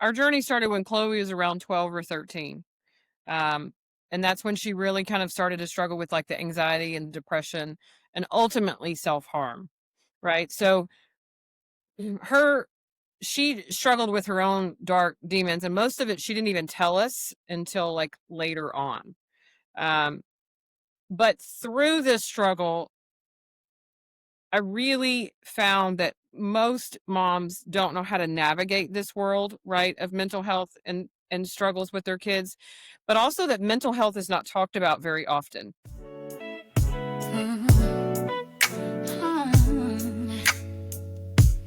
Our journey started when Chloe was around 12 or 13. Um, and that's when she really kind of started to struggle with like the anxiety and depression and ultimately self-harm, right? So her she struggled with her own dark demons, and most of it she didn't even tell us until like later on. Um, but through this struggle, I really found that most moms don't know how to navigate this world, right, of mental health and struggles with their kids, but also that mental health is not talked about very often.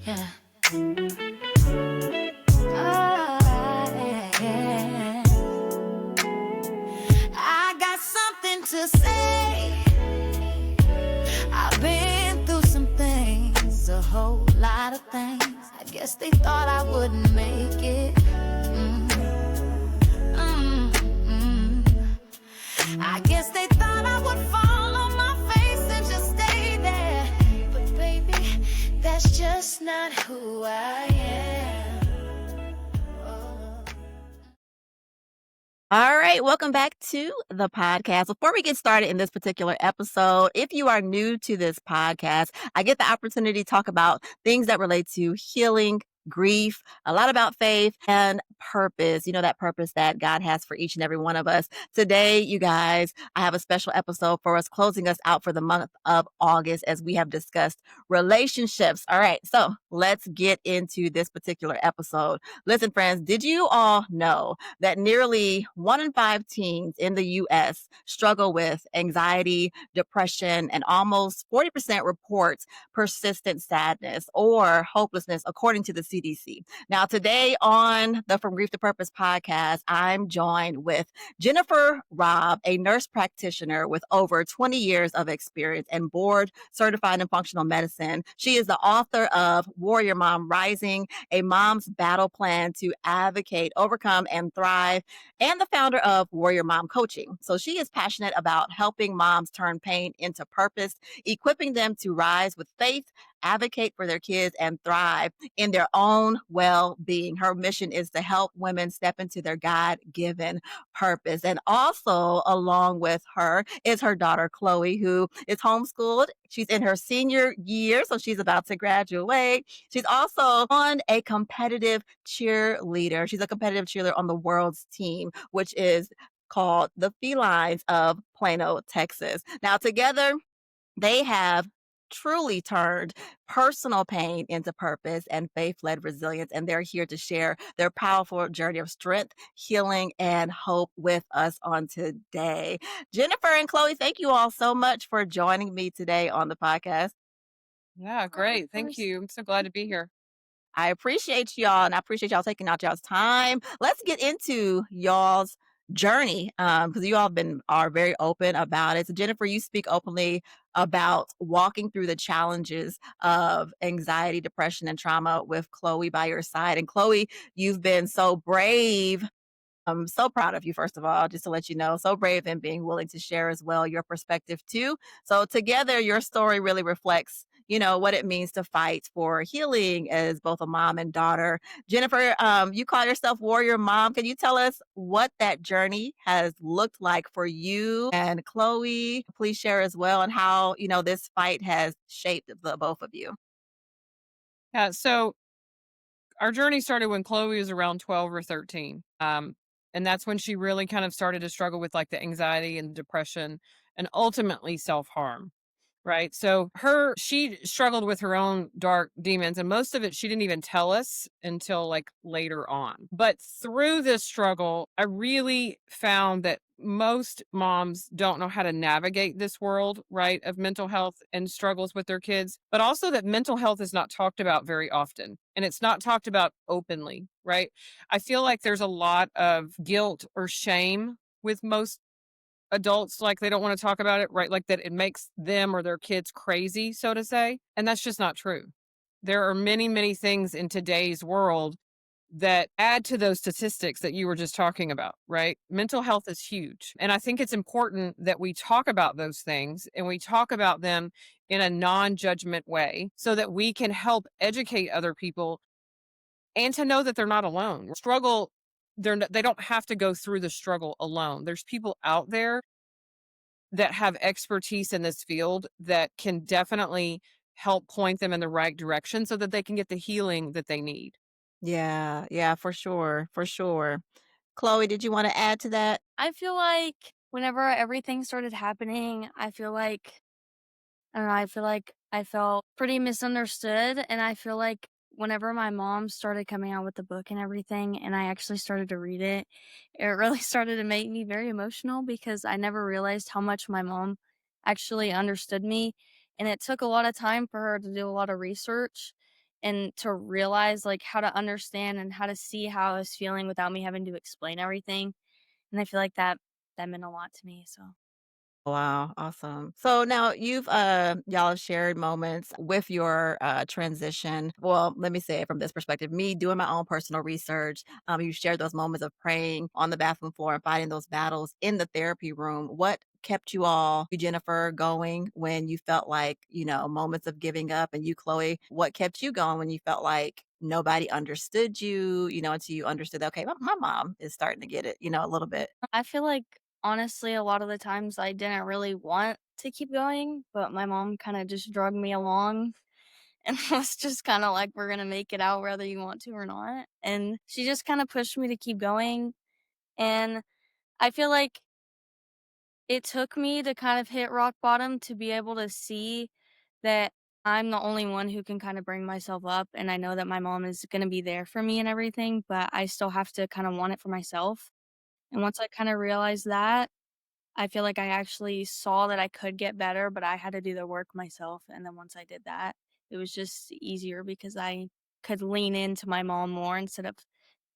Yeah. Oh, yeah. I got something to say. I've been through some things, a whole lot of things. I guess they thought I wouldn't make it. I guess they thought I would fall on my face and just stay there. But baby, that's just not who I am. Oh. All right, welcome back to the podcast. Before we get started in this particular episode, if you are new to this podcast, I get the opportunity to talk about things that relate to healing, grief, a lot about faith and purpose. You know, that purpose that God has for each and every one of us. Today, you guys, I have a special episode for us, closing us out for the month of August as we have discussed relationships. All right, so let's get into this particular episode. Listen, friends, did you all know that nearly 1 in 5 teens in the US struggle with anxiety, depression, and almost 40% reports persistent sadness or hopelessness, according to the CDC. Now, today on the From Grief to Purpose podcast, I'm joined with Jennifer Robb, a nurse practitioner with over 20 years of experience and board certified in functional medicine. She is the author of Warrior Mom Rising, a mom's battle plan to advocate, overcome, and thrive, and the founder of Warrior Mom Coaching. So she is passionate about helping moms turn pain into purpose, equipping them to rise with faith, advocate for their kids, and thrive in their own well-being. Her mission is to help women step into their God-given purpose. And also along with her is her daughter, Chloe, who is homeschooled. She's in her senior year, so she's about to graduate. She's also on a competitive cheerleader. She's a competitive cheerleader on the world's team, which is called the Felines of Plano, Texas. Now, together, they have truly turned personal pain into purpose and faith-led resilience, and they're here to share their powerful journey of strength, healing, and hope with us on today. Jennifer and Chloe, thank you all so much for joining me today on the podcast. Yeah, great. Thank you. I'm so glad to be here. I appreciate y'all, and I appreciate y'all taking out y'all's time. Let's get into y'all's journey, because you all are very open about it. So, Jennifer, you speak openly about walking through the challenges of anxiety, depression, and trauma with Chloe by your side. And Chloe, you've been so brave. I'm so proud of you, first of all, just to let you know, so brave in being willing to share as well your perspective too. So together, your story really reflects, you know, what it means to fight for healing as both a mom and daughter. Jennifer, you call yourself Warrior Mom. Can you tell us what that journey has looked like for you? And Chloe, please share as well, and how, you know, this fight has shaped the both of you. Yeah, so our journey started when Chloe was around 12 or 13. And that's when she really kind of started to struggle with like the anxiety and depression and ultimately self-harm. Right. So she struggled with her own dark demons, and most of it she didn't even tell us until like later on. But through this struggle, I really found that most moms don't know how to navigate this world, right, of mental health and struggles with their kids, but also that mental health is not talked about very often, and it's not talked about openly, right? I feel like there's a lot of guilt or shame with most adults, like they don't want to talk about it, right? Like that it makes them or their kids crazy, so to say. And that's just not true. There are many, many things in today's world that add to those statistics that you were just talking about, right? Mental health is huge. And I think it's important that we talk about those things and we talk about them in a non judgment way so that we can help educate other people and to know that they're not alone. Struggle, they don't have to go through the struggle alone. There's people out there that have expertise in this field that can definitely help point them in the right direction so that they can get the healing that they need. Yeah, yeah, for sure, for sure. Chloe, did you wanna add to that? I feel like whenever everything started happening, I don't know, I feel like I felt pretty misunderstood, and I feel like whenever my mom started coming out with the book and everything, and I actually started to read it, it really started to make me very emotional because I never realized how much my mom actually understood me, and it took a lot of time for her to do a lot of research and to realize, like, how to understand and how to see how I was feeling without me having to explain everything, and I feel like that meant a lot to me, so Wow, awesome. So now y'all have shared moments with your transition. Well, let me say it from this perspective. Me doing my own personal research. You shared those moments of praying on the bathroom floor and fighting those battles in the therapy room. What kept you, Jennifer, going when you felt like, moments of giving up? And you, Chloe, what kept you going when you felt like nobody understood you, until you understood that, okay, my mom is starting to get it, a little bit. I feel like, honestly, a lot of the times I didn't really want to keep going, but my mom kinda just drugged me along and was just kinda like, "We're gonna make it out whether you want to or not," and she just kinda pushed me to keep going, and I feel like it took me to kind of hit rock bottom to be able to see that I'm the only one who can kinda bring myself up, and I know that my mom is gonna be there for me and everything, but I still have to kinda want it for myself, and once I kinda realized that, I feel like I actually saw that I could get better, but I had to do the work myself, and then once I did that, it was just easier because I could lean into my mom more instead of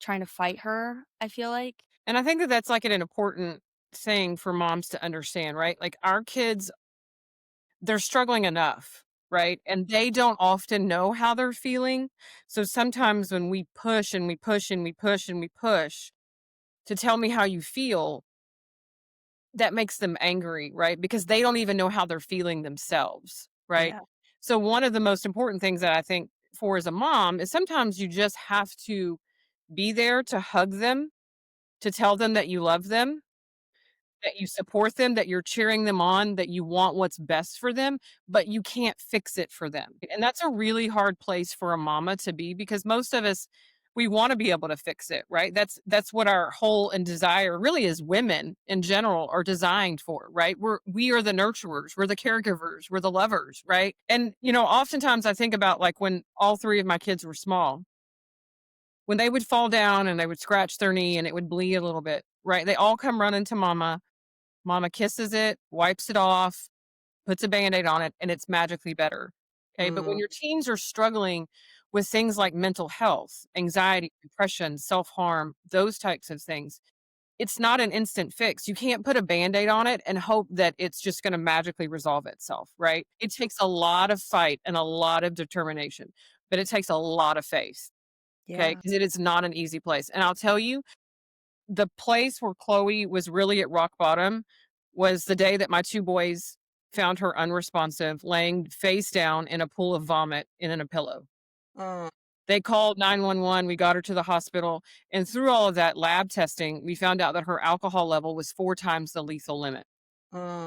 trying to fight her, I feel like. And I think that that's like an important thing for moms to understand, right? Like our kids, they're struggling enough, right? And they don't often know how they're feeling. So sometimes when we push and we push and we push and we push to tell me how you feel, that makes them angry, right? Because they don't even know how they're feeling themselves, right? Yeah. So one of the most important things that I think for as a mom is sometimes you just have to be there to hug them, to tell them that you love them, that you support them, that you're cheering them on, that you want what's best for them, but you can't fix it for them. And that's a really hard place for a mama to be because most of us we want to be able to fix it, right? That's what our whole and desire really as women in general are designed for, right? We are the nurturers, we're the caregivers, we're the lovers, right? And oftentimes I think about like when all three of my kids were small, when they would fall down and they would scratch their knee and it would bleed a little bit, right? They all come running to mama. Mama kisses it, wipes it off, puts a Band-Aid on it, and it's magically better. Okay. But when Mm, your teens are struggling with things like mental health, anxiety, depression, self harm, those types of things, it's not an instant fix. You can't put a Band-Aid on it and hope that it's just going to magically resolve itself, right? It takes a lot of fight and a lot of determination, but it takes a lot of faith. Okay. yeah. Because it is not an easy place. And I'll tell you, the place where Chloe was really at rock bottom was the day that my 2 boys found her unresponsive, laying face down in a pool of vomit and in a pillow. Mm, They called 911, we got her to the hospital, and through all of that lab testing, we found out that her alcohol level was 4 times the lethal limit.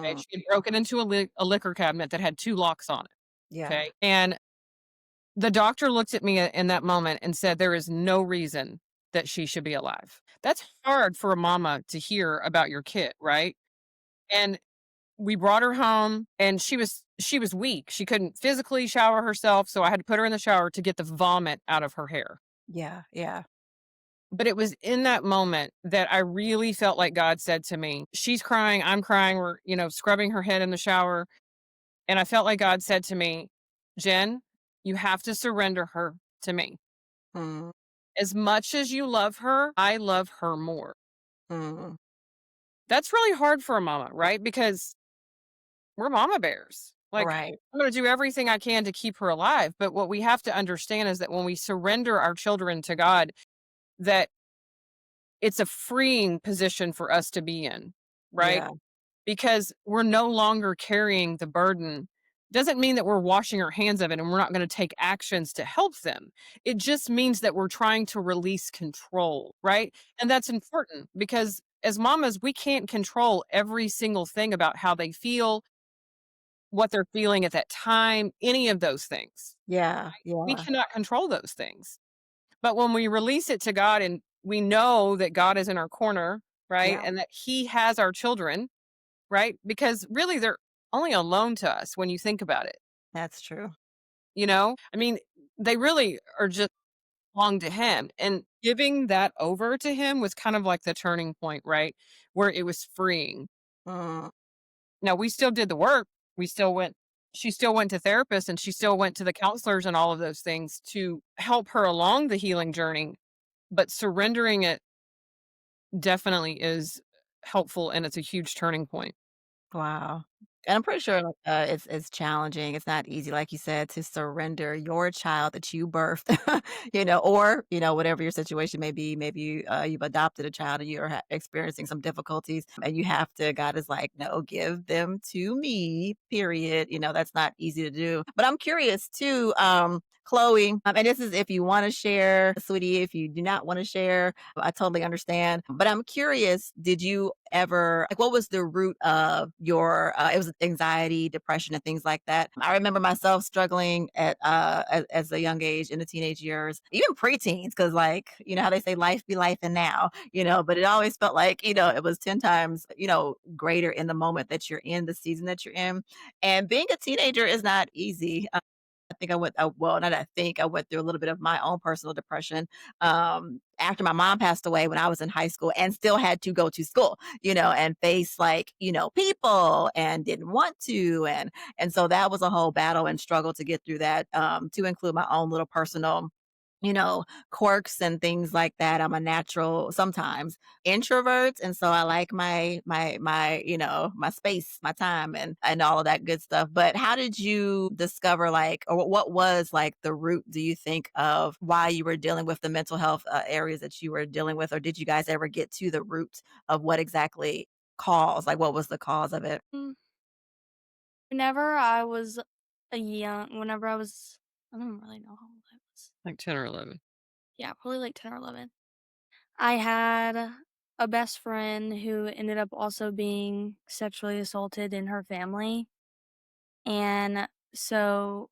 Okay, mm, she had broken into a liquor cabinet that had 2 locks on it, yeah. okay? And the doctor looked at me in that moment and said, "There is no reason that she should be alive." That's hard for a mama to hear about your kid, right? And we brought her home and she was weak. She couldn't physically shower herself, so I had to put her in the shower to get the vomit out of her hair. Yeah, yeah. But it was in that moment that I really felt like God said to me, "She's crying, I'm crying, we're, scrubbing her head in the shower." And I felt like God said to me, "Jen, you have to surrender her to me. Mm, As much as you love her, I love her more." mm. That's really hard for a mama, right? Because we're mama bears. Like, Right. I'm going to do everything I can to keep her alive. But what we have to understand is that when we surrender our children to God, that it's a freeing position for us to be in, right? Yeah. Because we're no longer carrying the burden Doesn't mean that we're washing our hands of it and we're not going to take actions to help them. It just means that we're trying to release control, right? And that's important because as mamas, we can't control every single thing about how they feel, what they're feeling at that time, any of those things. Yeah, We yeah, cannot control those things. But when we release it to God and we know that God is in our corner, right? yeah, And that He has our children, right? Because really they're only a loan to us when you think about it. that's true. I mean, they really are just belong to him, and giving that over to him was kind of like the turning point, right? Where it was freeing. Mm, Now we still did the work. We still went She still went to therapists and she still went to the counselors and all of those things to help her along the healing journey, but surrendering it definitely is helpful and it's a huge turning point. wow. And I'm pretty sure, like, it's challenging. It's not easy, like you said, to surrender your child that you birthed, or, whatever your situation may be. Maybe you've adopted a child and you're experiencing some difficulties, and you have to. God is like, no, give them to me. Period. That's not easy to do. But I'm curious too, Chloe, and this is if you want to share, sweetie. If you do not want to share, I totally understand. But I'm curious, did you ever, like, what was the root of your, it was anxiety, depression, and things like that? I remember myself struggling as a young age in the teenage years, even preteens, because, like, how they say life be life and now, but it always felt like, it was 10 times, greater in the moment that you're in, the season that you're in. And being a teenager is not easy. I think I went well, not I think I went through a little bit of my own personal depression, after my mom passed away when I was in high school and still had to go to school, and face, like, people and didn't want to, and so that was a whole battle and struggle to get through that, to include my own little personal, you know, quirks and things like that. I'm a natural sometimes introvert, and so I like my space, my time, and all of that good stuff. But how did you discover, like, or what was, like, the root, do you think, of why you were dealing with the mental health areas that you were dealing with, or did you guys ever get to the root of what exactly caused, like, what was the cause of it? Mm, Whenever I was whenever I was, I don't really know how old I was. Like 10 or 11. Yeah, probably like 10 or 11. I had a best friend who ended up also being sexually assaulted in her family. And so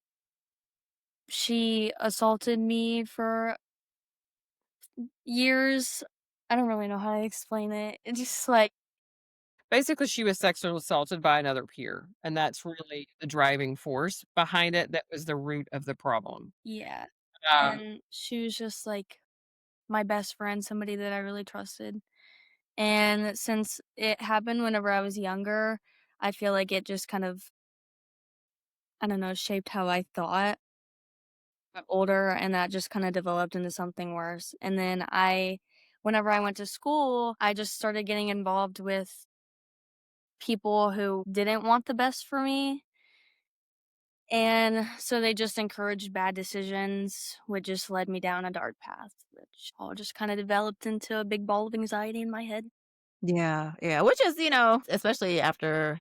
she assaulted me for years. I don't really know how to explain it. It's just like, Basically, she was sexually assaulted by another peer, and that's really the driving force behind it. That was the root of the problem. yeah. Um, And she was just like my best friend, somebody that I really trusted. And since it happened whenever I was younger, I feel like it just kind of, I don't know, shaped how I thought. Got older, and that just kinda developed into something worse. And then whenever I went to school, I just started getting involved with people who didn't want the best for me, and so they just encouraged bad decisions, which just led me down a dark path, which all just kinda developed into a big ball of anxiety in my head. Yeah, yeah, which is, especially after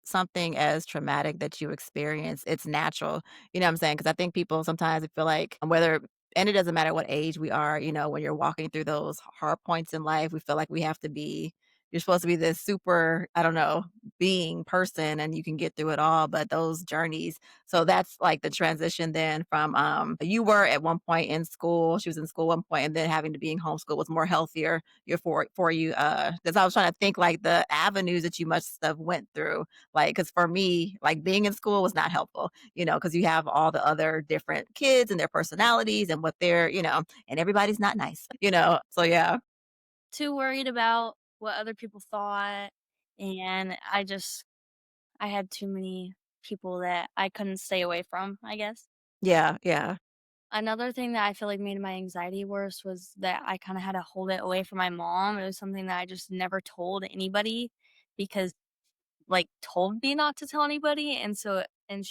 something as traumatic that you experience, it's natural, you know what I'm saying? Because I think people sometimes feel like whether, and it doesn't matter what age we are, when you're walking through those hard points in life, we feel like we have to be, you're supposed to be this super, I don't know, being person, and you can get through it all, but those journeys, so that's like the transition then from, you were at one point in school, she was in school at one point, and then having to being homeschooled was more healthier, for you, because I was trying to think, like, the avenues that you must have went through, like, because for me, like, being in school was not helpful, because you have all the other different kids and their personalities and what they're, and everybody's not nice, so yeah. Too worried about what other people thought, and I had too many people that I couldn't stay away from, I guess. Yeah, yeah. Another thing that I feel like made my anxiety worse was that I kinda had to hold it away from my mom. It was something that I just never told anybody because, like, told me not to tell anybody, and she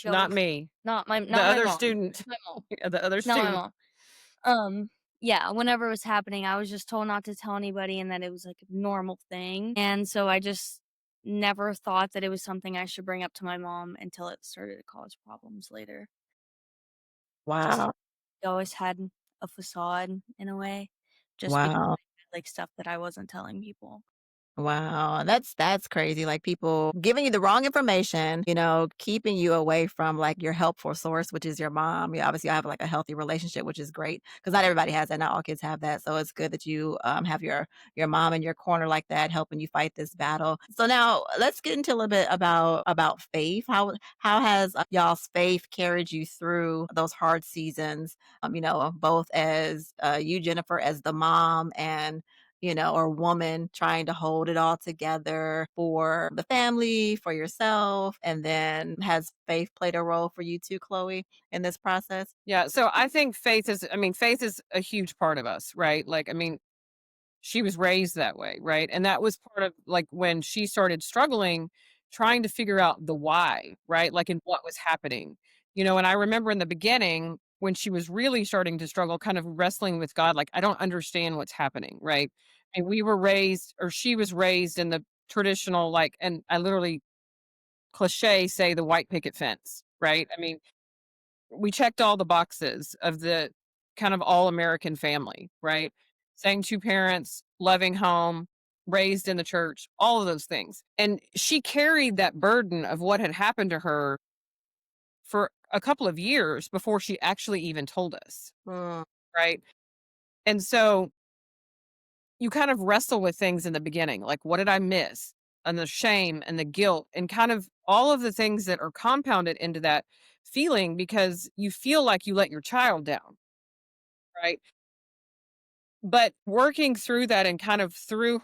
not always me, the not my other mom, student, my mom, yeah, the other not my student. mom. Yeah, whenever it was happening, I was just told not to tell anybody and that it was, like, a normal thing, and so I just never thought that it was something I should bring up to my mom until it started to cause problems later. Just Wow. I always had a facade in a way, just because Wow. I had, like, stuff that I wasn't telling people. Wow, that's crazy, like, people giving you the wrong information, keeping you away from, like, your helpful source, which is your mom. You obviously have, like, a healthy relationship, which is great because not everybody has that, not all kids have that, so it's good that you, have your mom in your corner like that, helping you fight this battle. So now let's get into a little bit about faith. How has, y'all's faith carried you through those hard seasons, both as, you, Jennifer, as the mom and or woman trying to hold it all together for the family, for yourself? And then has faith played a role for you too, Chloe, in this process? Yeah, so I think faith is a huge part of us, right? Like, she was raised that way, right? And that was part of like when she started struggling, trying to figure out the why, right? Like in what was happening. And I remember in the beginning when she was really starting to struggle, kind of wrestling with God, like, I don't understand what's happening, right? And we were raised, or she was raised in the traditional, like, and I literally cliche say the white picket fence, right? We checked all the boxes of the kind of all American family, right? Same two parents, loving home, raised in the church, all of those things. And she carried that burden of what had happened to her for a couple of years before she actually even told us, Mm, right? And so you kind of wrestle with things in the beginning, like, what did I miss? And the shame and the guilt and kind of all of the things that are compounded into that feeling because you feel like you let your child down, right? But working through that and kind of through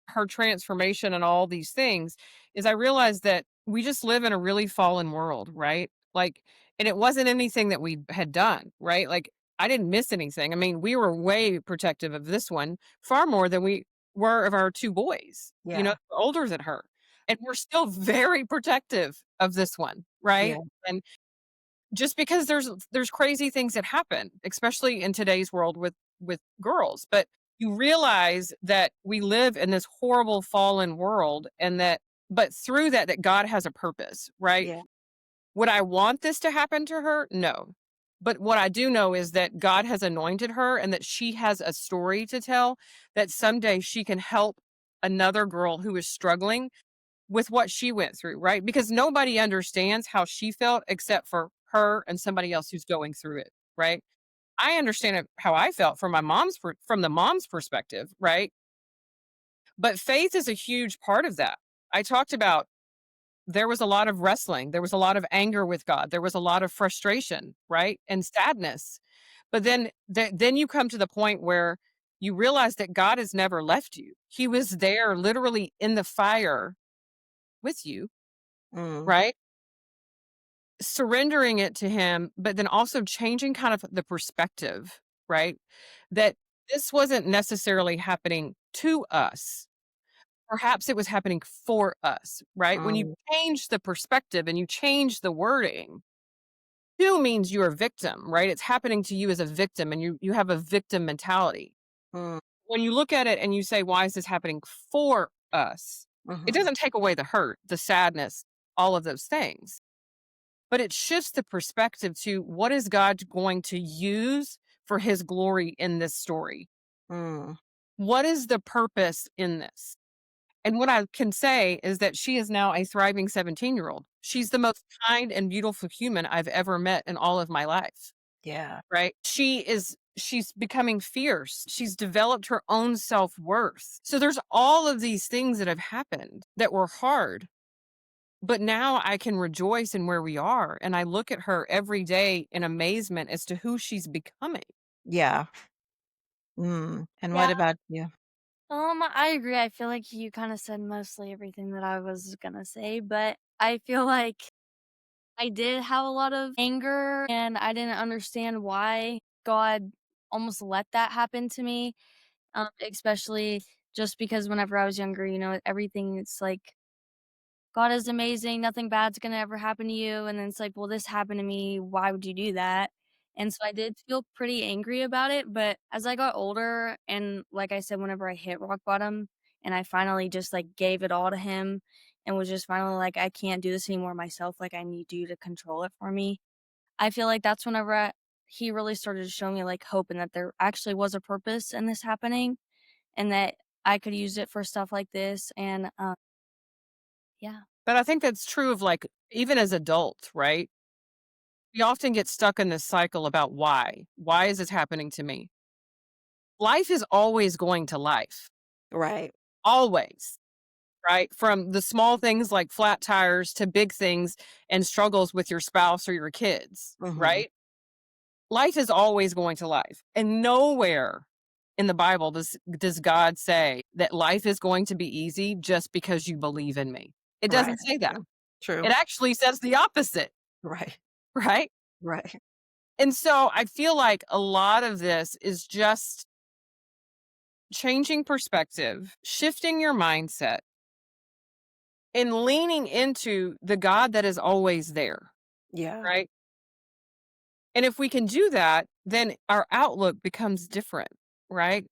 her transformation and all these things is I realized that we just live in a really fallen world, right? Like, and it wasn't anything that we had done, right? Like, I didn't miss anything. We were way protective of this one, far more than we were of our two boys, yeah, older than her. And we're still very protective of this one, right? yeah, And just because there's crazy things that happen, especially in today's world with girls, but you realize that we live in this horrible fallen world and that but through that God has a purpose, right? yeah. Would I want this to happen to her? No. But what I do know is that God has anointed her and that she has a story to tell that someday she can help another girl who is struggling with what she went through, right? Because nobody understands how she felt except for her and somebody else who's going through it, right? I understand it, how I felt from from the mom's perspective, right? But faith is a huge part of that. I talked about there was a lot of wrestling, there was a lot of anger with God, there was a lot of frustration, right? And sadness. But then you come to the point where you realize that God has never left you. He was there literally in the fire with you, Mm, right? Surrendering it to him, but then also changing kind of the perspective, right? That this wasn't necessarily happening to us. Perhaps it was happening for us, right? When you mm, change the perspective and you change the wording, "to" means you're a victim, right? It's happening to you as a victim and you have a victim mentality. mm, When you look at it and you say, "Why is this happening for us?" It mhm, doesn't take away the hurt, the sadness, all of those things. But it shifts the perspective to what is God going to use for his glory in this story? mm, What is the purpose in this? And what I can say is that she is now a thriving 17-year-old. She's the most kind and beautiful human I've ever met in all of my life, yeah, right? She's becoming fierce. She's developed her own self-worth. So there's all of these things that have happened that were hard. But now I can rejoice in where we are, and I look at her every day in amazement as to who she's becoming. yeah, and Yeah, what about you? I agree. I feel like you kinda said mostly everything that I was gonna say, but I feel like I did have a lot of anger, and I didn't understand why God almost let that happen to me, especially just because whenever I was younger, everything it's like God is amazing, nothing bad's gonna ever happen to you, and then it's like, "Well, this happened to me, why would you do that?" And so I did feel pretty angry about it, but as I got older and like I said, whenever I hit rock bottom and I finally just, like, gave it all to him and was just finally like, "I can't do this anymore myself, like, I need you to control it for me." I feel like that's whenever he really started to show me, like, hope and that there actually was a purpose in this happening and that I could use it for stuff like this, and, yeah. But I think that's true of like even as adults, right? We often get stuck in this cycle about why. Why is this happening to me? Life is always going to life. Right. Always. Right? From the small things like flat tires to big things and struggles with your spouse or your kids, Mhm. right? Life is always going to life. And nowhere in the Bible does God say that life is going to be easy just because you believe in me. It Right. doesn't say that. True. True. It actually says the opposite, Right. right? Right. And so I feel like a lot of this is just changing perspective, shifting your mindset, and leaning into the God that is always there, Yeah. right? And if we can do that, then our outlook becomes different, right?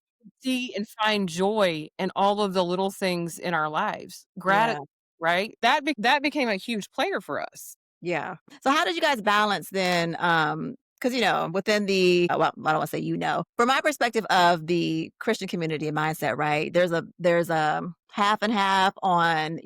See and find joy in all of the little things in our lives. Yeah. Right? That became a huge player for us. Yeah. So how did you guys balance then, because within the well, I don't wanna say from my perspective of the Christian community and mindset, right? There's a half and half on,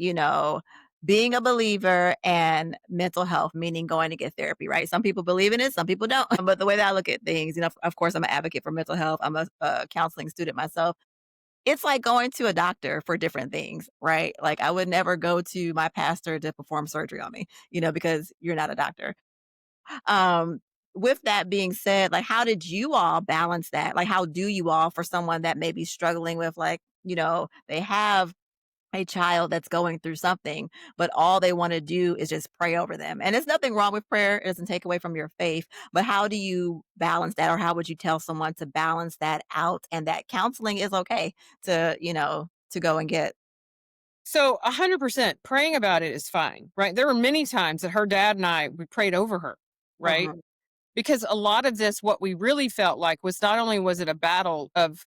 being a believer and mental health, meaning going to get therapy, right? Some people believe in it, some people don't. But the way that I look at things, of course, I'm an advocate for mental health. I'm a counseling student myself. It's like going to a doctor for different things, right? Like, I would never go to my pastor to perform surgery on me, because you're not a doctor. Um, with that being said, like, how did you all balance that? Like, how do you all for someone that may be struggling with, like, they have a child that's going through something, but all they want to do is just pray over them. And there's nothing wrong with prayer. It doesn't take away from your faith. But how do you balance that? Or how would you tell someone to balance that out and that counseling is okay to go and get? So 100% praying about it is fine, right? There were many times that her dad and we prayed over her, right? Mhm, Because a lot of this, what we really felt like was not only was it a battle of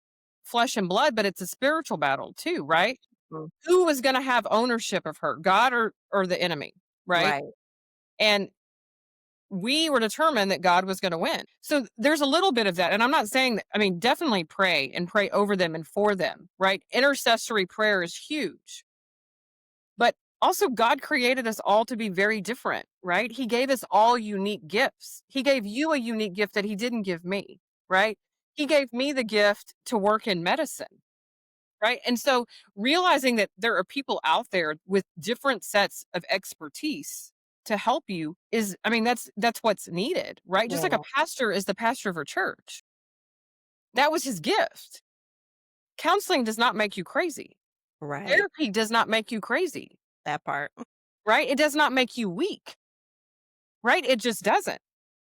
flesh and blood, but it's a spiritual battle too, right? mm, Who was going to have ownership of her, God or the enemy, right? right. And we were determined that God was going to win. So there's a little bit of that. And I'm not saying that, I mean, definitely pray and pray over them and for them, right? Intercessory prayer is huge. But also, God created us all to be very different, right? He gave us all unique gifts. He gave you a unique gift that He didn't give me, right? He gave me the gift to work in medicine, right? And so realizing that there are people out there with different sets of expertise to help you is, I mean, that's what's needed, right? Just like a Yeah, pastor is the pastor of a church. That was his gift. Counseling does not make you crazy. right. Therapy does not make you crazy, That part. right? It does not make you weak, right? It just doesn't.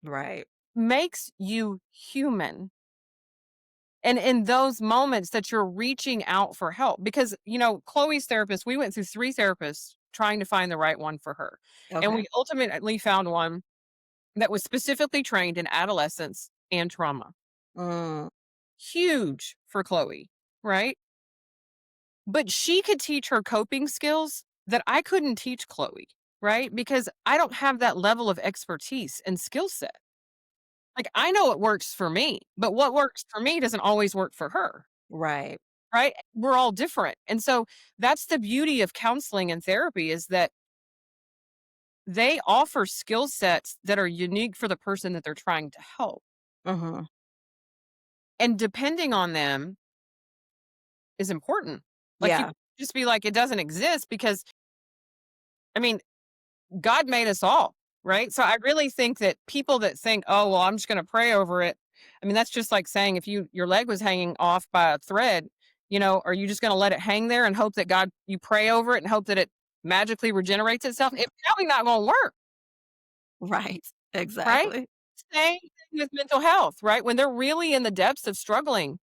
Right. Makes you human. And in those moments that you're reaching out for help, because, Chloe's therapist, we went through 3 therapists trying to find the right one for her. And Okay. we ultimately found one that was specifically trained in adolescence and trauma. Mm, Huge for Chloe, right? But she could teach her coping skills that I couldn't teach Chloe, right? Because I don't have that level of expertise and skill set. Like, I know it works for me, but what works for me doesn't always work for her, right. right? We're all different. And so that's the beauty of counseling and therapy is that they offer skill sets that are unique for the person that they're trying to help. Mhm. And depending on them is important. Like you Yeah. can't just be like, it doesn't exist because I mean, God made us all, right? So I really think that people that think, "Oh, well, I'm just gonna pray over it." I mean, that's just like saying if your leg was hanging off by a thread, are you just gonna let it hang there and hope that you pray over it and hope that it magically regenerates itself? It's probably not gonna work, Right. right? Exactly. Same thing with mental health, right? When they're really in the depths of struggling,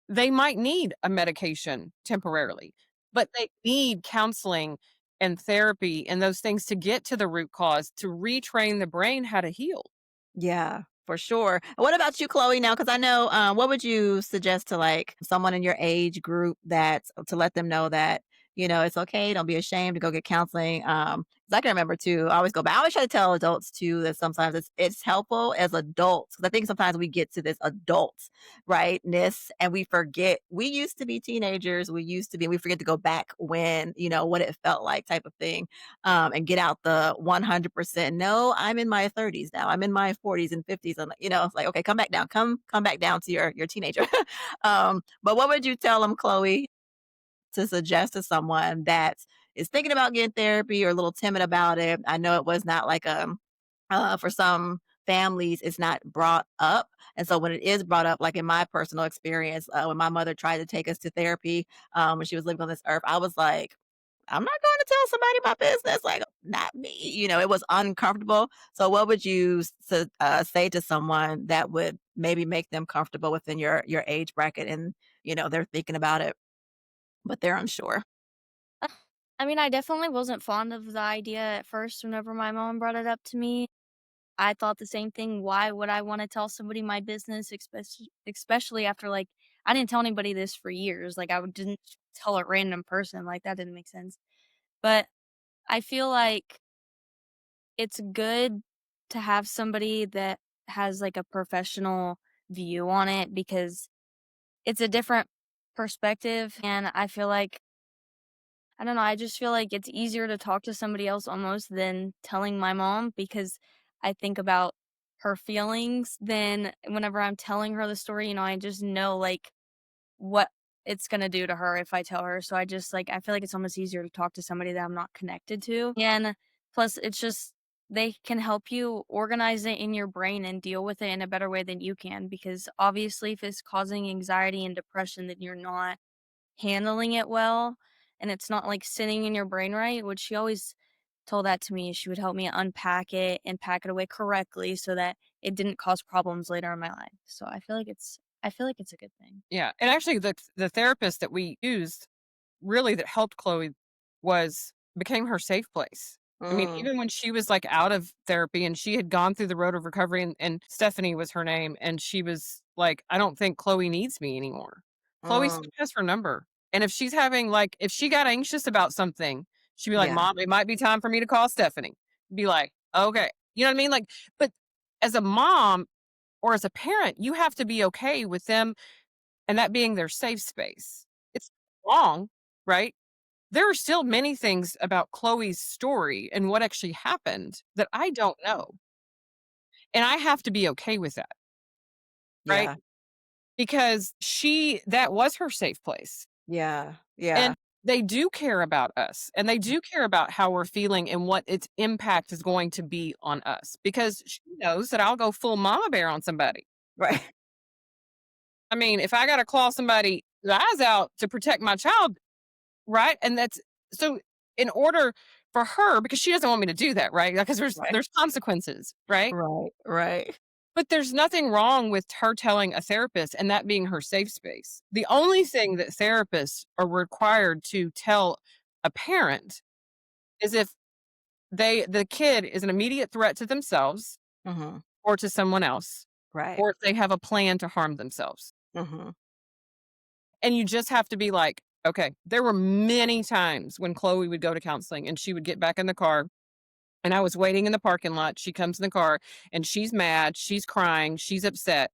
they might need a medication temporarily, but they need counseling and therapy and those things to get to the root cause, to retrain the brain how to heal. Yeah, for sure. What about you, Chloe? Now, because I know, what would you suggest to like someone in your age group that to let them know that It's okay. Don't be ashamed to go get counseling. 'Cause I can remember too. I always go back. I always try to tell adults too that sometimes it's helpful as adults because I think sometimes we get to this adult rightness and we forget we used to be teenagers. We used to be. We forget to go back when what it felt like type of thing, and get out the 100%. No, I'm in my 30s now. I'm in my 40s and 50s, and it's like okay, come back down. Come back down to your teenager. But what would you tell them, Chloe, to suggest to someone that is thinking about getting therapy or a little timid about it? I know it was not like for some families, it's not brought up. And so when it is brought up, like in my personal experience, when my mother tried to take us to therapy when she was living on this earth, I was like, I'm not going to tell somebody my business. Like, not me. It was uncomfortable. So, what would you say to someone that would maybe make them comfortable within your age bracket, and they're thinking about it, but they're unsure? Uh, I mean, I definitely wasn't fond of the idea at first whenever my mom brought it up to me. I thought the same thing. Why would I wanna tell somebody my business, especially after, like I didn't tell anybody this for years, like, didn't tell a random person, like, that didn't make sense. But I feel like it's good to have somebody that has, like, a professional view on it because it's a different perspective, and I feel like I don't know, I just feel like it's easier to talk to somebody else almost than telling my mom because I think about her feelings. Then whenever I'm telling her the story, I just know like what it's gonna do to her if I tell her. So I just like I feel like it's almost easier to talk to somebody that I'm not connected to. And plus it's just they can help you organize it in your brain and deal with it in a better way than you can because obviously if it's causing anxiety and depression then you're not handling it well, and it's not, like, sitting in your brain right, which she always told that to me. She would help me unpack it and pack it away correctly so that it didn't cause problems later in my life. So I feel like it's a good thing. Yeah, and actually the therapist that we used really that helped Chloe was became her safe place. I mean, Mm, even when she was, like, out of therapy and she had gone through the road of recovery and Stephanie was her name, and she was like, "I don't think Chloe needs me anymore." Chloe still mm, has her number, and if she's having, like if she got anxious about something, she'd be like, yeah, "Mom, it might be time for me to call Stephanie." Be like, "Okay." You know what I mean? Like, but as a mom or as a parent, you have to be okay with them and that being their safe space. It's wrong, right? There are still many things about Chloe's story and what actually happened that I don't know, and I have to be okay with that, right? yeah, Because that was her safe place, yeah, yeah, and they do care about us, and they do care about how we're feeling and what its impact is going to be on us, because she knows that I'll go full mama bear on somebody. right, I mean, if I gotta claw somebody's eyes out to protect my child, right? And that's so in order for her because she doesn't want me to do that, right? Because right, there's consequences, right? right, right. But there's nothing wrong with her telling a therapist and that being her safe space. The only thing that therapists are required to tell a parent is if the kid is an immediate threat to themselves Mhm, or to someone else, right, or if they have a plan to harm themselves. mhm, And you just have to be like, okay, there were many times when Chloe would go to counseling and she would get back in the car and I was waiting in the parking lot. She comes in the car and she's mad, she's crying, she's upset.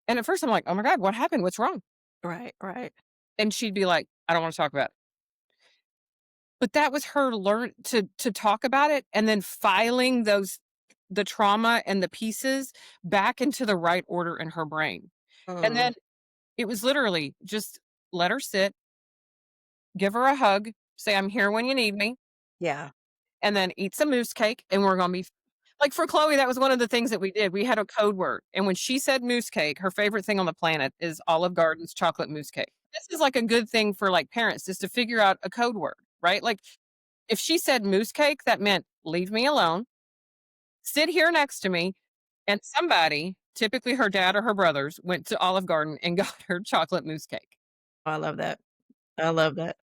And at first I'm like, "Oh my god, what happened? What's wrong?" right, right, And she'd be like, "I don't want to talk about it." But that was her learn to talk about it and then filing the trauma and the pieces back into the right order in her brain. And mm, then it was literally just let her sit, give her a hug, say, "I'm here when you need me," yeah, and then eat some mousse cake, and we're gonna be like, for Chloe, that was one of the things that we did. We had a code word, and when she said mousse cake, her favorite thing on the planet is Olive Garden's chocolate mousse cake. This is, like, a good thing for, like, parents is to figure out a code word, right? Like, if she said mousse cake, that meant, "Leave me alone, sit here next to me," and somebody, typically her dad or her brothers, went to Olive Garden and got her chocolate mousse cake. I love that, I love that.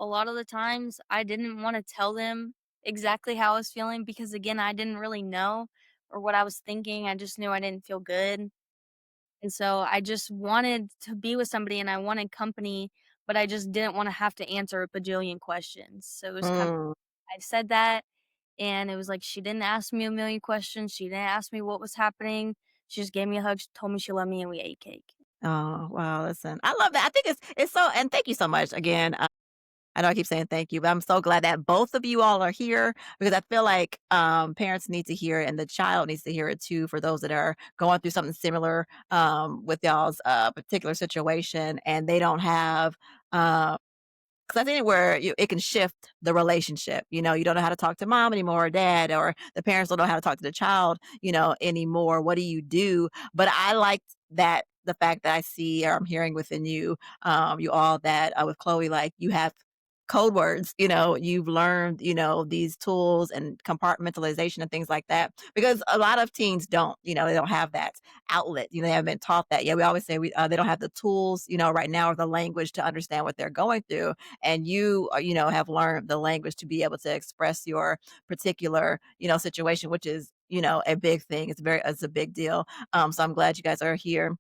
A lot of the times I didn't want to tell them exactly how I was feeling because again, I didn't really know or what I was thinking. I just knew I didn't feel good. And so I just wanted to be with somebody and I wanted company, but I just didn't wanna have to answer a bajillion questions. So it was kind of Mm. I said that, and it was like she didn't ask me a million questions, she didn't ask me what was happening, she just gave me a hug, she told me she loved me, and we ate cake. Oh, wow, listen, I love that. I think it's so and thank you so much again. I know I keep saying thank you, but I'm so glad that both of you all are here because I feel like parents need to hear it and the child needs to hear it too for those that are going through something similar with y'all's particular situation and they don't have um, 'cause I think where it can shift the relationship, you don't know how to talk to mom anymore or dad, or the parents don't know how to talk to the child, anymore. What do you do? But I liked that the fact that I see or I'm hearing within you, you all that with Chloe, like you have code words, you've learned, these tools and compartmentalization and things like that because a lot of teens don't, they don't have that outlet, they haven't been taught that. Yeah, we always say they don't have the tools, right now or the language to understand what they're going through and you have learned the language to be able to express your particular situation which is a big thing. It's a big deal. So I'm glad you guys are here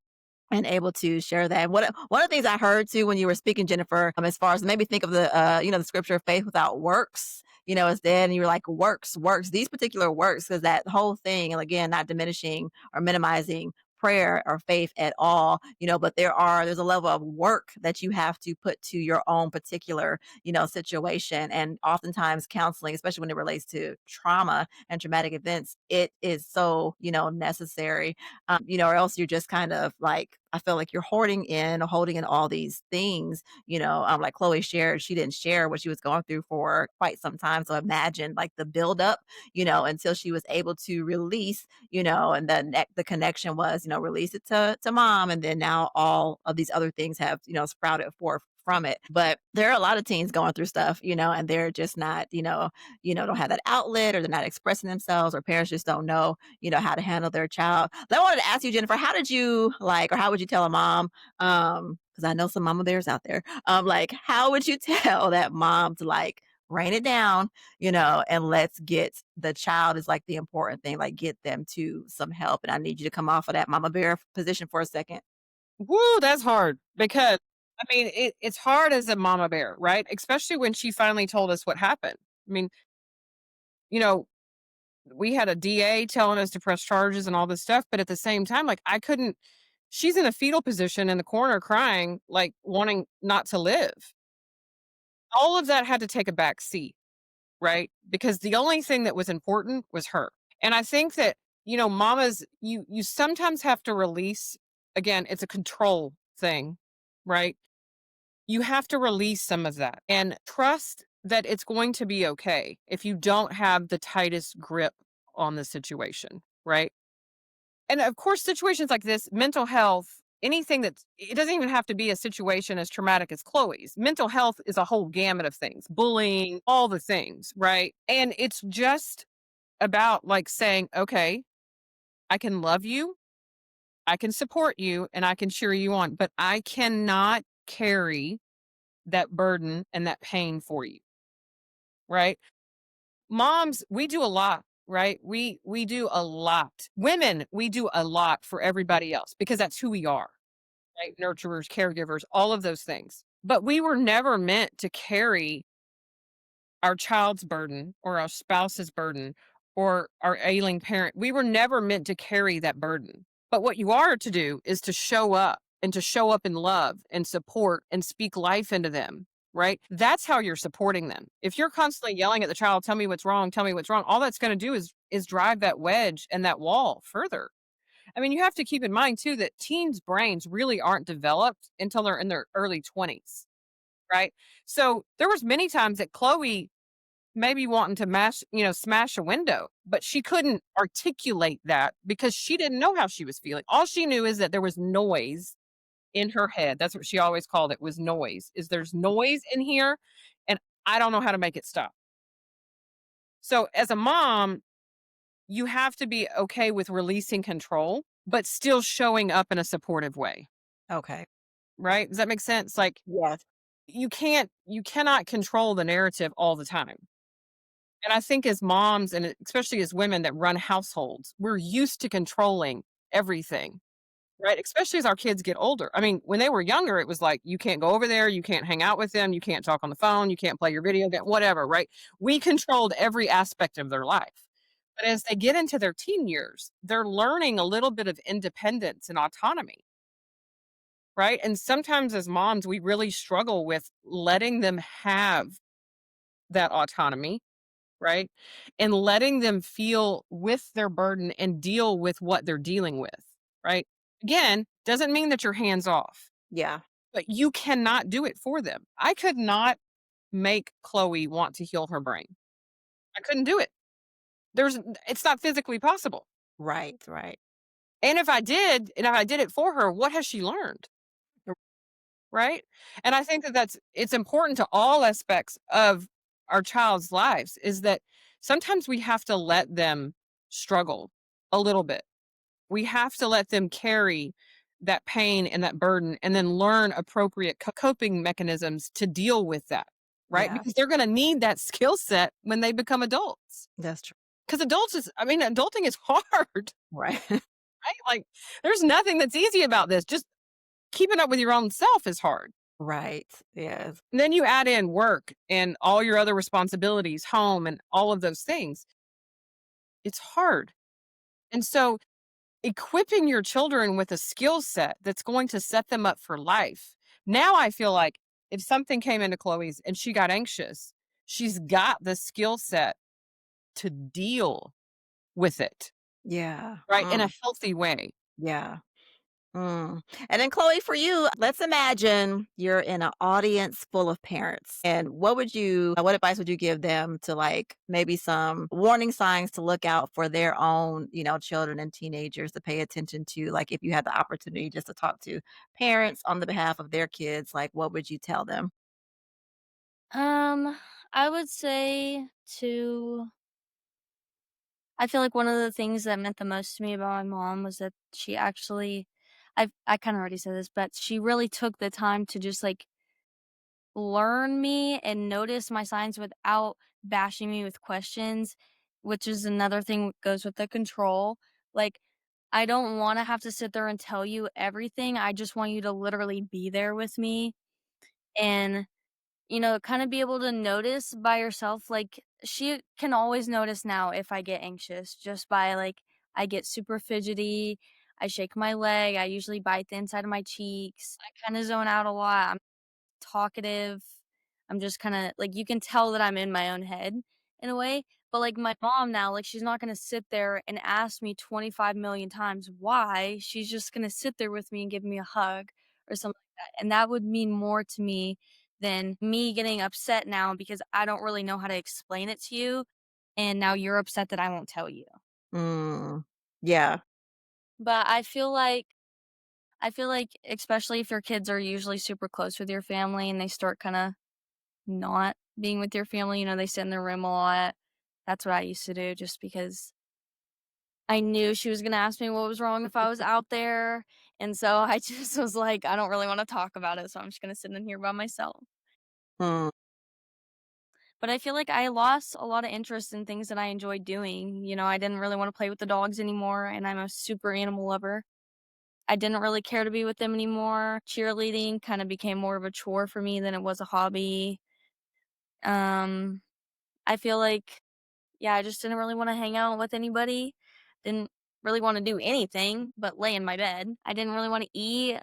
and able to share that. One of the things I heard too when you were speaking, Jennifer, as far as maybe think of the scripture faith without works, is dead. And you were like, works, these particular works, because that whole thing, and again, not diminishing or minimizing prayer or faith at all, but there's a level of work that you have to put to your own particular, situation. And oftentimes counseling, especially when it relates to trauma and traumatic events, it is so, necessary or else you're just kind of like, I feel like you're holding in all these things, like Chloe shared, she didn't share what she was going through for quite some time. So imagine like the buildup, until she was able to release, and the connection was, release it to mom. And then now all of these other things have, sprouted forth from it. But there are a lot of teens going through stuff, and they're just not, don't have that outlet or they're not expressing themselves or parents just don't know how to handle their child. But I wanted to ask you, Jennifer, how did you like, or how would you tell a mom? Because I know some mama bears out there. Like, how would you tell that mom to like rein it down, and let's get the child is like the important thing, like get them to some help. And I need you to come off of that mama bear position for a second. Woo, that's hard because I mean, it's hard as a mama bear, right? Especially when she finally told us what happened. I mean, you know, we had a DA telling us to press charges and all this stuff, but at the same time, like I couldn't. She's in a fetal position in the corner crying, like wanting not to live. All of that had to take a back seat, right? Because the only thing that was important was her. And I think that, mamas, you sometimes have to release again, it's a control thing, right? You have to release some of that and trust that it's going to be okay if you don't have the tightest grip on the situation, right? And of course, situations like this, mental health, anything that's, it doesn't even have to be a situation as traumatic as Chloe's. Mental health is a whole gamut of things, bullying, all the things, right? And it's just about like saying, okay, I can love you, I can support you, and I can cheer you on, but I cannot carry that burden and that pain for you, right? Moms, we do a lot, right? We do a lot. Women, we do a lot for everybody else because that's who we are, right? Nurturers, caregivers, all of those things. But we were never meant to carry our child's burden or our spouse's burden or our ailing parent. We were never meant to carry that burden. But what you are to do is to show up and to show up in love and support and speak life into them, right? That's how you're supporting them. If you're constantly yelling at the child, tell me what's wrong, all that's going to do is drive that wedge and that wall further. I mean, you have to keep in mind too that teens' brains really aren't developed until they're in their early 20s, right? So there was many times that Chloe maybe wanting to smash a window, but she couldn't articulate that because she didn't know how she was feeling. All she knew is that there was noise in her head. That's what she always called it, was noise. Is there's noise in here and I don't know how to make it stop. So as a mom, you have to be okay with releasing control, but still showing up in a supportive way, Okay. right? Does that make sense? Like Yes. you cannot control the narrative all the time. And I think as moms and especially as women that run households, we're used to controlling everything, right? Especially as our kids get older. I mean, when they were younger, it was like, you can't go over there, you can't hang out with them, you can't talk on the phone, you can't play your video game, whatever, right? We controlled every aspect of their life. But as they get into their teen years, they're learning a little bit of independence and autonomy, right? And sometimes as moms, we really struggle with letting them have that autonomy, right? And letting them feel with their burden and deal with what they're dealing with, right? Again, doesn't mean that you're hands off, Yeah. but you cannot do it for them. I could not make Chloe want to heal her brain. I couldn't do it. There's it's not physically possible. Right, right. And if I did it for her, what has she learned? Right? And I think that it's important to all aspects of our child's lives is that sometimes we have to let them struggle a little bit. We have to let them carry that pain and that burden and then learn appropriate coping mechanisms to deal with that, right? Yeah, Because they're going to need that skill set when they become adults. that's true. Because I mean, adulting is hard, Right. right? Like, there's nothing that's easy about this. Just keeping up with your own self is hard. Right. Yes. And then you add in work and all your other responsibilities, home and all of those things. It's hard. And so equipping your children with a skill set that's going to set them up for life. Now I feel like if something came into Chloe's and she got anxious, she's got the skill set to deal with it, Yeah. right? In a healthy way. Yeah. Mm. And then Chloe, for you, let's imagine you're in an audience full of parents. And what advice would you give them to like maybe some warning signs to look out for their own, children and teenagers to pay attention to? Like if you had the opportunity just to talk to parents on the behalf of their kids, like what would you tell them? Um, I would say to I feel like one of the things that meant the most to me about my mom was that she actually I kinda already said this, but she really took the time to just, like, learn me and notice my signs without bashing me with questions, which is another thing that goes with the control. Like, I don't wanna have to sit there and tell you everything, I just want you to literally be there with me and kind of be able to notice by yourself. Like, she can always notice now if I get anxious just by like, I get super fidgety, I shake my leg, I usually bite the inside of my cheeks, I kind of zone out a lot, I'm talkative. I'm just kind of like, you can tell that I'm in my own head in a way. But like my mom now, like she's not going to sit there and ask me 25 million times why. She's just going to sit there with me and give me a hug or something like that. And that would mean more to me than me getting upset now because I don't really know how to explain it to you. And now you're upset that I won't tell you. Mm. Yeah. But I feel like especially if your kids are usually super close with your family and they start kind of not being with your family, they sit in their room a lot. That's what I used to do just because I knew she was gonna ask me what was wrong if I was out there, and so I just was like, "I don't really wanna talk about it, so I'm just gonna sit in here by myself." Mm. But I feel like I lost a lot of interest in things that I enjoyed doing. I didn't really wanna play with the dogs anymore, and I'm a super animal lover. I didn't really care to be with them anymore. Cheerleading kinda became more of a chore for me than it was a hobby. Um, I feel like Yeah, I just didn't really wanna hang out with anybody, didn't really wanna do anything but lay in my bed. I didn't really wanna eat,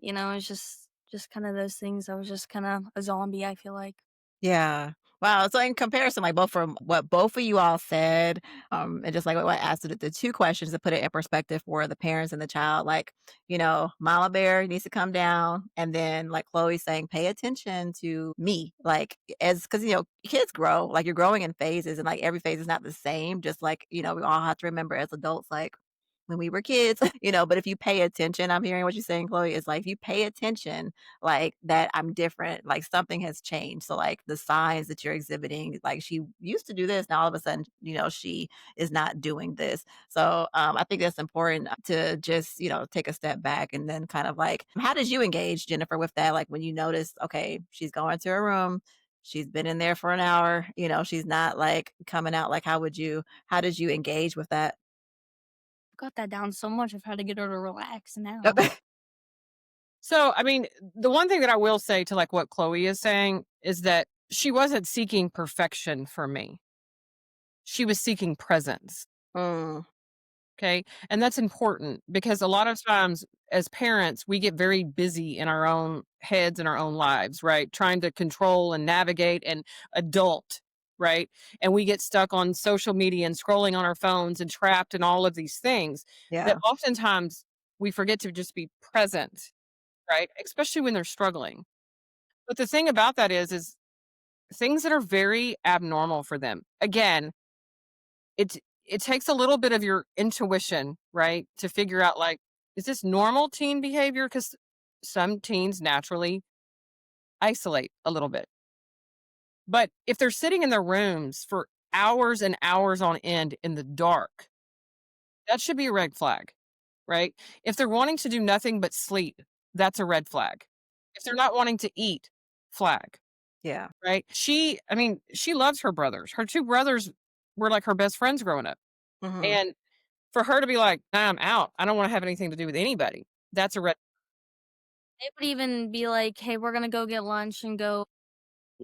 it's just kinda those things. I was just kinda a zombie, I feel like. Yeah. Wow. So in comparison, like both from what both of you all said, and just like what I asked the two questions to put it in perspective for the parents and the child, like, Mama Bear needs to come down. And then like Chloe saying, pay attention to me. Like because kids grow, like you're growing in phases and like every phase is not the same. Just like, we all have to remember as adults, like when we were kids, but if you pay attention, I'm hearing what you're saying, Chloe, is like if you pay attention like that I'm different, like something has changed. So like the signs that you're exhibiting, like she used to do this, now all of a sudden, she is not doing this. So I think that's important to just, take a step back and then kind of like, how did you engage, Jennifer, with that? Like when you notice, okay, she's going to her room, she's been in there for an hour, she's not like coming out. Like how did you engage with that? got that down so much. I've had to get her to relax now. Okay. So, I mean, the one thing that I will say to like what Chloe is saying is that she wasn't seeking perfection for me. She was seeking presence. Mm, Okay. And that's important because a lot of times as parents, we get very busy in our own heads and our own lives, right? Trying to control and navigate and adult, right? And we get stuck on social media and scrolling on our phones and trapped in all of these things that yeah. oftentimes we forget to just be present, right? Especially when they're struggling. But the thing about that is things that are very abnormal for them. Again, it takes a little bit of your intuition, right, to figure out like, is this normal teen behavior? Because some teens naturally isolate a little bit. But if they're sitting in their rooms for hours and hours on end in the dark, that should be a red flag, right? If they're wanting to do nothing but sleep, that's a red flag. If they're not wanting to eat, flag, Yeah. right? I mean, she loves her brothers. Her two brothers were like her best friends growing up. Hmm. And for her to be like, "Nah, I'm out. I don't wanna have anything to do with anybody." That's a red. They would even be like, "Hey, we're gonna go get lunch and go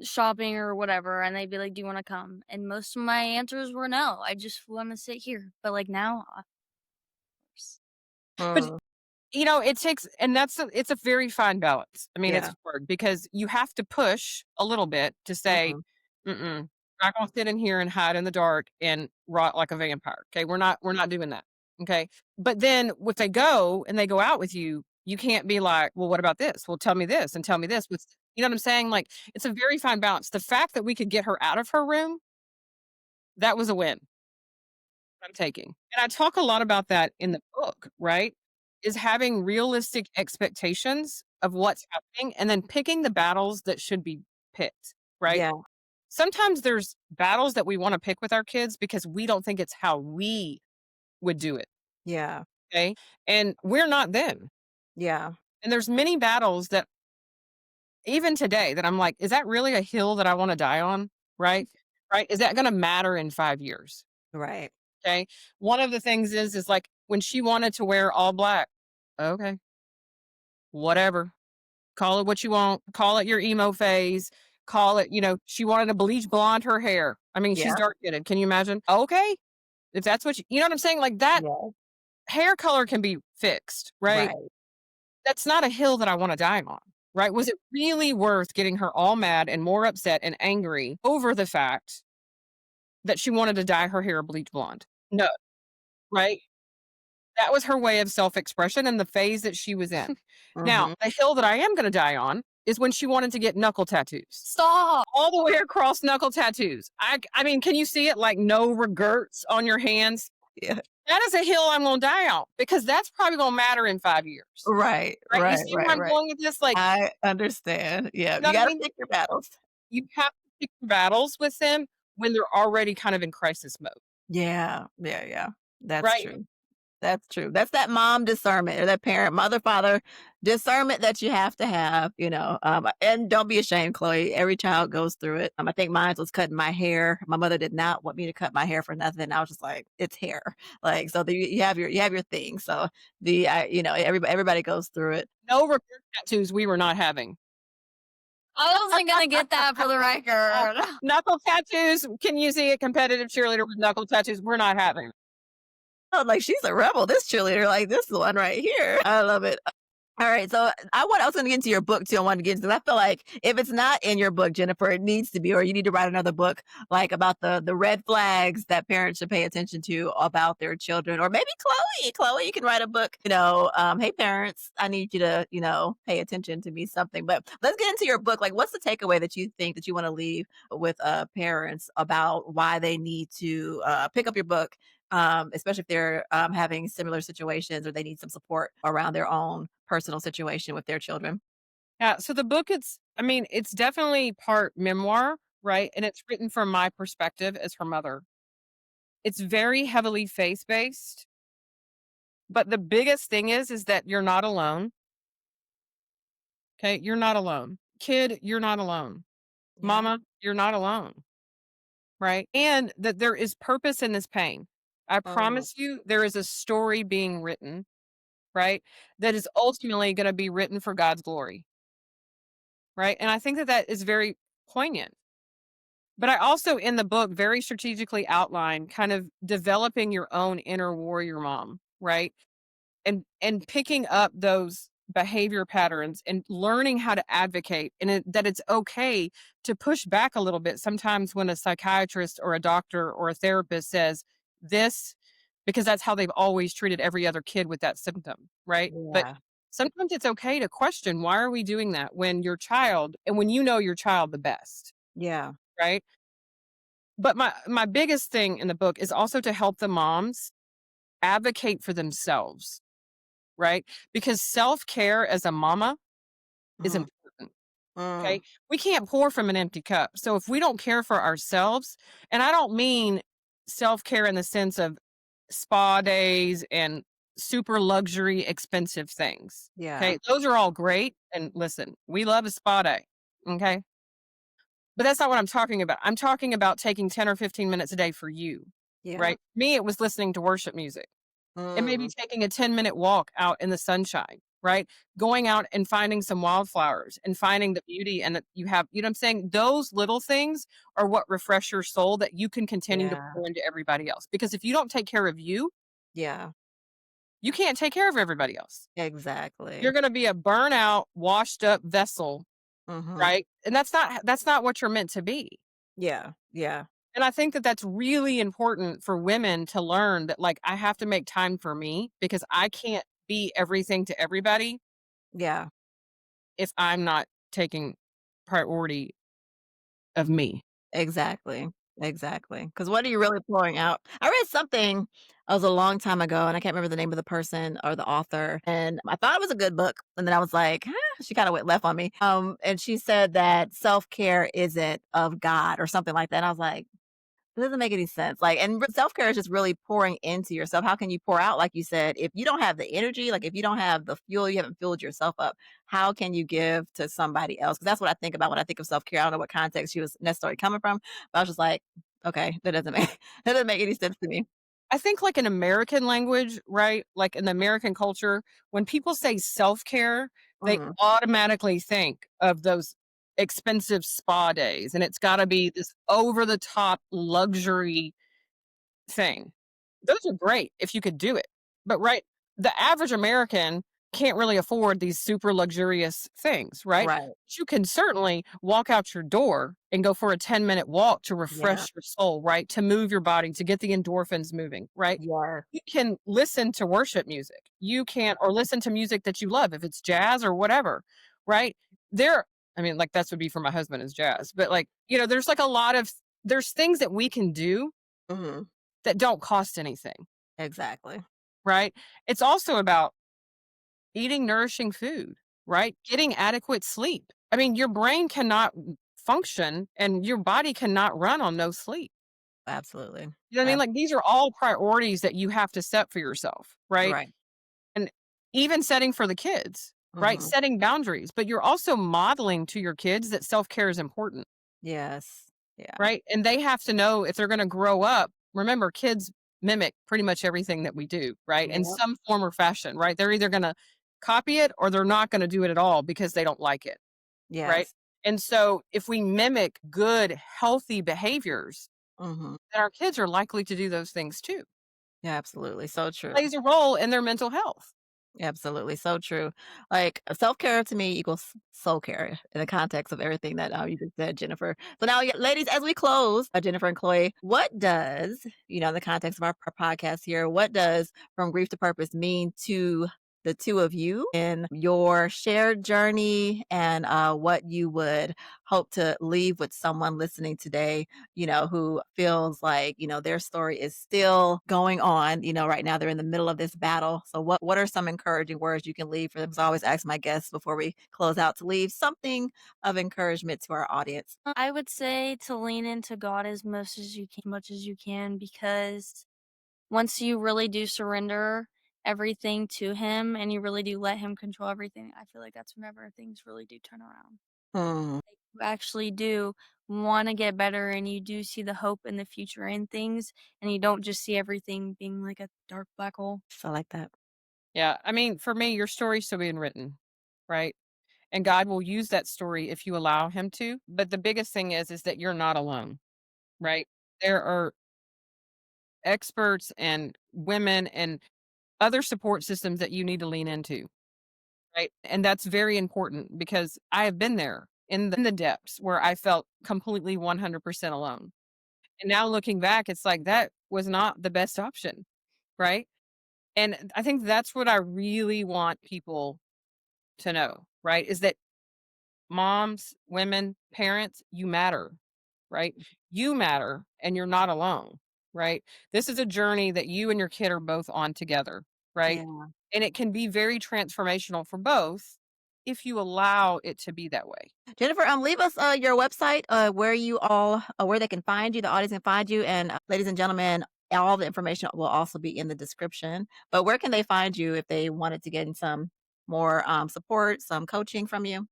shopping or whatever," and they'd be like, "Do you wanna come?" And most of my answers were no. I just wanna sit here. But like now, of course. But, Mm, it takes and it's a very fine balance. I mean, it's yeah. hard because you have to push a little bit to say, Hmm. "Mm-mm, not gonna sit in here and hide in the dark and rot like a vampire, okay? We're not doing that, okay?" But then if they go and they go out with you, you can't be like, "Well, what about this? Well, tell me this and tell me this." You know what I'm saying? Like, it's a very fine balance. The fact that we could get her out of her room, that was a win. I'm taking. And I talk a lot about that in the book, right? Is having realistic expectations of what's happening and then picking the battles that should be picked, right? Yeah. Sometimes there's battles that we want to pick with our kids because we don't think it's how we would do it. Yeah. Okay. And we're not them. Yeah. And there's many battles that even today that I'm like, is that really a hill that I want to die on? Right. Right. Is that going to matter in 5 years? Right. Okay. One of the things is like when she wanted to wear all black. Okay. Whatever. Call it what you want. Call it your emo phase. Call it, she wanted to bleach blonde her hair. I mean, she's Yeah. dark skinned. Can you imagine? Okay. If that's what you know what I'm saying? Like that Yeah. hair color can be fixed, right? Right. That's not a hill that I want to die on. Right. Was it really worth getting her all mad and more upset and angry over the fact that she wanted to dye her hair bleach blonde? No. Right. That was her way of self-expression and the phase that she was in. Now, Hmm. the hill that I am gonna die on is when she wanted to get knuckle tattoos. Stop! All the way across knuckle tattoos. I mean, can you see it like no regrets on your hands? Yeah. That is a hill I'm gonna die on because that's probably gonna matter in 5 years. Right. Right? You Right. see where Right. I'm Right. going with this? Like, I understand. Yeah. you know You what I got to mean? pick your battles. You have to pick your battles with them when they're already kind of in crisis mode, Yeah. Yeah. Yeah. That's right? true. That's true. That's that mom discernment or that parent, mother, father discernment that you have to have, and don't be ashamed, Chloe. Every child goes through it. I think mine was cutting my hair. My mother did not want me to cut my hair for nothing. I was just like, it's hair. Like, so you have your thing. So everybody goes through it. No regret tattoos we were not having. I wasn't gonna get that for the record. Knuckle tattoos, can you see a competitive cheerleader with knuckle tattoos? We're not having. Oh, like she's a rebel, this cheerleader, like this one right here. I love it. All right, so I was gonna get into your book too. I wanted to get into 'cause I feel like if it's not in your book, Jennifer, it needs to be, or you need to write another book like about the red flags that parents should pay attention to about their children. Or maybe Chloe, you can write a book, hey parents, I need you to, pay attention to me something. But let's get into your book. Like what's the takeaway that you think that you want to leave with parents about why they need to pick up your book, especially if they're having similar situations or they need some support around their own personal situation with their children. Yeah, so the book it's definitely part memoir, right? And it's written from my perspective as her mother. It's very heavily faith-based, but the biggest thing is that you're not alone, okay? You're not alone. Kid, you're not alone. Yeah. Mama, you're not alone, right? And that there is purpose in this pain. I Mm, promise you there is a story being written, right? That is ultimately going to be written for God's glory, right? And I think that that is very poignant. But I also in the book very strategically outline kind of developing your own inner warrior mom, right? And picking up those behavior patterns and learning how to advocate and that it's okay to push back a little bit sometimes when a psychiatrist or a doctor or a therapist says this because that's how they've always treated every other kid with that symptom, right? But yeah, sometimes it's okay to question why are we doing that when your child and when you know your child the best, yeah, right? But my biggest thing in the book is also to help the moms advocate for themselves, right? Because self-care as a mama is mhm, important, okay? mm, We can't pour from an empty cup. So if we don't care for ourselves, and I don't mean self-care in the sense of spa days and super luxury expensive things, yeah, okay? Those are all great, and listen, we love a spa day, okay? But that's not what I'm talking about. I'm talking about taking 10 or 15 minutes a day for you, yeah, right? Me, it was listening to worship music. It may be mm, taking a 10-minute walk out in the sunshine, right? Going out and finding some wildflowers and finding the beauty and that you have, you know what I'm saying? Those little things are what refresh your soul that you can continue to yeah, pour into everybody else. Because if you don't take care of you, yeah, you can't take care of everybody else. exactly. You're going to be a burnout, washed up vessel, Mhm, right? And that's not what you're meant to be. yeah, yeah, And I think that that's really important for women to learn that, like, I have to make time for me because I can't be everything to everybody yeah. if I'm not taking priority of me. Exactly, exactly. Because what are you really pouring out? I read something, it was a long time ago, and I can't remember the name of the person or the author, and I thought it was a good book, and then I was like, she kinda went left on me, and she said that self-care isn't of God or something like that, and I was like, it doesn't make any sense. Like, and self-care is just really pouring into yourself. How can you pour out, like you said, if you don't have the energy, like if you don't have the fuel, you haven't fueled yourself up, how can you give to somebody else? Because that's what I think about when I think of self-care. I don't know what context she was necessarily coming from, but I was just like, okay, that doesn't make that doesn't make any sense to me. I think, like, in American language, right? Like, in the American culture, when people say self-care, they Mhm. automatically think of those expensive spa days, and it's gotta be this over the top luxury thing. Those are great if you could do it. But right, the average American can't really afford these super luxurious things, right? Right. But you can certainly walk out your door and go for a 10-minute walk to Yeah. refresh your soul, right? To move your body, to get the endorphins moving, right? Yeah. You can listen to worship music. You can, or listen to music that you love, if it's jazz or whatever, right? There, I mean, like that's would be for my husband is jazz, but like, there's like a lot of, there's things that we can do Mhm. that don't cost anything, Exactly. right? It's also about eating nourishing food, right? Getting adequate sleep. I mean, your brain cannot function and your body cannot run on no sleep. Absolutely. You know what I mean? Ab Like these are all priorities that you have to set for yourself, right? right. And even setting for the kids, right? Mhm. Setting boundaries, but you're also modeling to your kids that self care is important. Yes. Yeah. Right? And they have to know if they're gonna grow up, remember, kids mimic pretty much everything that we do, right? In Yep. some form or fashion, right? They're either gonna copy it or they're not gonna do it at all because they don't like it, right? Yes. And so if we mimic good, healthy behaviors, Mhm. then our kids are likely to do those things too. Yeah, absolutely. So true. Plays a role in their mental health. Absolutely, so true. Like, self-care to me equals soul care in the context of everything that, you just said, Jennifer. So now, yeah, ladies, as we close, Jennifer and Chloe, what does, in the context of our podcast here, what does From Grief to Purpose mean to the 2 of you in your shared journey and, what you would hope to leave with someone listening today, who feels like, their story is still going on. Right now they're in the middle of this battle. So what are some encouraging words you can leave for them? 'Cause I always ask my guests before we close out to leave something of encouragement to our audience. I would say to lean into God as much as you can because once you really do surrender everything to him and you really do let him control everything, I feel like that's whenever things really do turn around. Mm, You actually do want to get better and you do see the hope in the future in things and you don't just see everything being like a dark black hole. I like that. Yeah. I mean, for me, your story's still being written, right? And God will use that story if you allow him to. But the biggest thing is that you're not alone, right? There are experts and women and other support systems that you need to lean into, right? And that's very important because I have been there in the depths where I felt completely 100% alone. And now looking back, it's like that was not the best option, right? And I think that's what I really want people to know, right? Is that moms, women, parents, you matter, right? You matter and you're not alone, right? This is a journey that you and your kid are both on together, right? Yeah. And it can be very transformational for both if you allow it to be that way. Jennifer, leave us your website, where you all, where they can find you, the audience can find you, and ladies and gentlemen, all the information will also be in the description. But where can they find you if they wanted to get some more support, some coaching from you?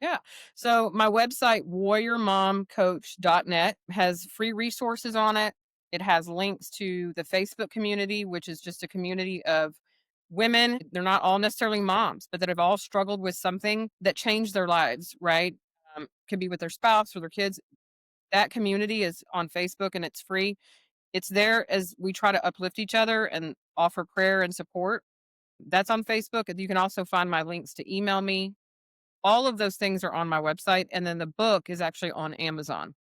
Yeah. So my website, warriormomcoach.net, has free resources on it. It has links to the Facebook community, which is just a community of women. They're not all necessarily moms, but that have all struggled with something that changed their lives, right? Could be with their spouse or their kids. That community is on Facebook and it's free. It's there as we try to uplift each other and offer prayer and support. That's on Facebook. And you can also find my links to email me. All of those things are on my website, and then the book is actually on Amazon.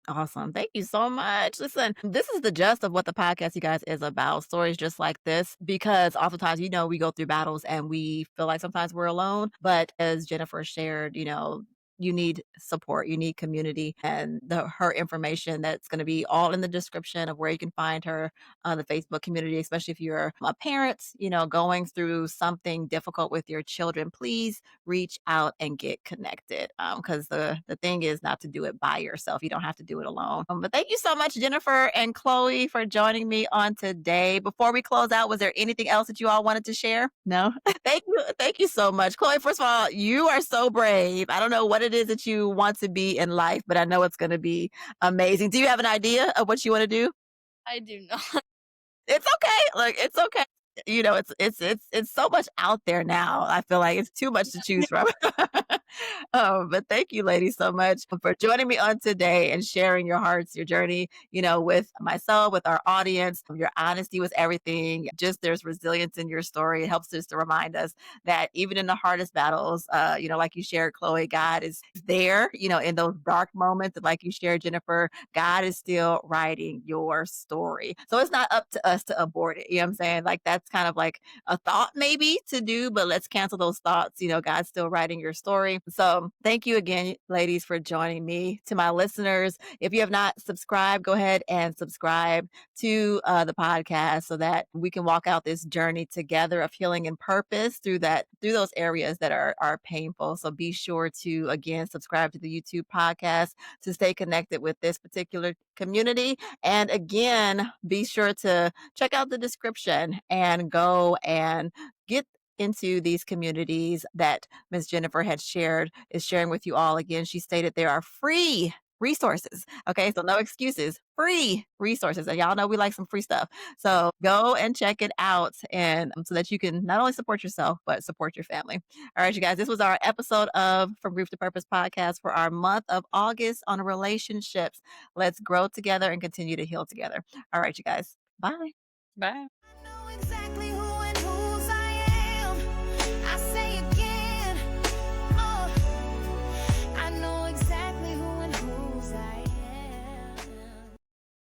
Awesome. Thank you so much. Listen, this is the gist of what the podcast, you guys, is about. Stories just like this, because oftentimes, we go through battles and we feel like sometimes we're alone. But as Jennifer shared, you need support, you need community, and her information that's going to be all in the description of where you can find her on the Facebook community, especially if you're a parent, going through something difficult with your children. Please reach out and get connected, because the thing is not to do it by yourself. You don't have to do it alone. But thank you so much, Jennifer and Chloe, for joining me on today. Before we close out, was there anything else that you all wanted to share? No. Thank you so much, Chloe. First of all, you are so brave. I don't know what it is that you want to be in life, but I know it's going to be amazing. Do you have an idea of what you want to do? I do not. It's okay. Like, it's okay. It's so much out there now. I feel like it's too much to choose from. But thank you, ladies, so much for joining me on today and sharing your hearts, your journey, with myself, with our audience. Your honesty was everything. Just there's resilience in your story. It helps us to remind us that even in the hardest battles, like you shared, Chloe, God is there, in those dark moments. And like you shared, Jennifer, God is still writing your story. So it's not up to us to abort it. You know what I'm saying? Like, that's kind of like a thought maybe to do, but let's cancel those thoughts. God's still writing your story. So thank you again, ladies, for joining me. To my listeners, if you have not subscribed, go ahead and subscribe to the podcast so that we can walk out this journey together of healing and purpose through those areas that are painful. So be sure to again subscribe to the YouTube podcast to stay connected with this particular community. And again, be sure to check out the description and go and get into these communities that Ms. Jennifer is sharing with you all. Again, she stated there are free resources. Okay, so no excuses, free resources. And y'all know we like some free stuff. So go and check it out, and so that you can not only support yourself, but support your family. All right, you guys, this was our episode of From Grief to Purpose podcast for our month of August on relationships. Let's grow together and continue to heal together. All right, you guys. Bye. Bye.